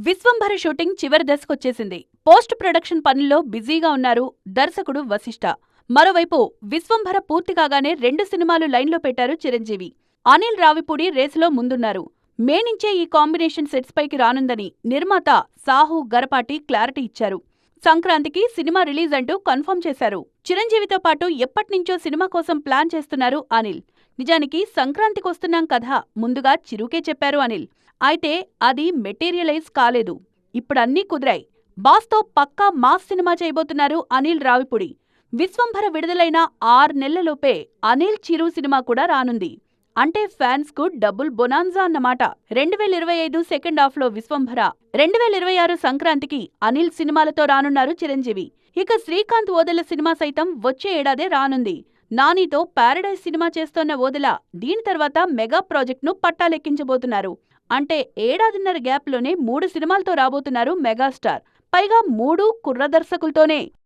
Vishwambhara shooting చివరి దశకొచ్చేసింది. Post production పనుల్లో బిజీగా ఉన్నారు దర్శకుడు వశిష్ఠ. మరోవైపు విశ్వంభర పూర్తి కాగానే 2 సినిమాలు లైన్లో పెట్టారు చిరంజీవి. అనిల్ రావిపూడి రేసులో ముందున్నారు. మే నుంచే ఈ కాంబినేషన్ సెట్స్ పైకి రానుందని నిర్మాత సాహు గరపాటి క్లారిటీ ఇచ్చారు. సంక్రాంతికి సినిమా రిలీజ్ అంటూ కన్ఫర్మ్ చేశారు. చిరంజీవితో పాటు ఎప్పట్నుంచో సినిమా కోసం ప్లాన్ చేస్తున్నారు అనిల్. నిజానికి సంక్రాంతికొస్తున్నాం కథ ముందుగా చిరుకే చెప్పారు అనిల్. అయితే అది మెటీరియలైజ్ కాలేదు. ఇప్పుడన్నీ కుదిరాయి. బాస్తో పక్కా మాస్ సినిమా చేయబోతున్నారు అనిల్ రావిపూడి. విశ్వంభర విడుదలైన 6 నెలలలోపే అనిల్ చిరు సినిమా కూడా రానుంది. అంటే ఫ్యాన్స్ కు డబుల్ బొనాన్జా అన్నమాట. 2025 సెకండ్ హాఫ్లో విశ్వంభర, 2026 సంక్రాంతికి అనిల్ సినిమాలతో రానున్నారు చిరంజీవి. ఇక శ్రీకాంత్ ఓదెల సినిమా సైతం వచ్చే ఏడాదే రానుంది. నానితో పారడైజ్ సినిమా చేస్తోన్న ఓదెల దీని తర్వాత మెగా ప్రాజెక్ట్ను పట్టాలెక్కించబోతున్నారు. అంటే ఏడాదిన్నర గ్యాప్లోనే 3 సినిమాలతో రాబోతున్నారు మెగాస్టార్. పైగా 3 కుర్ర దర్శకులతోనే.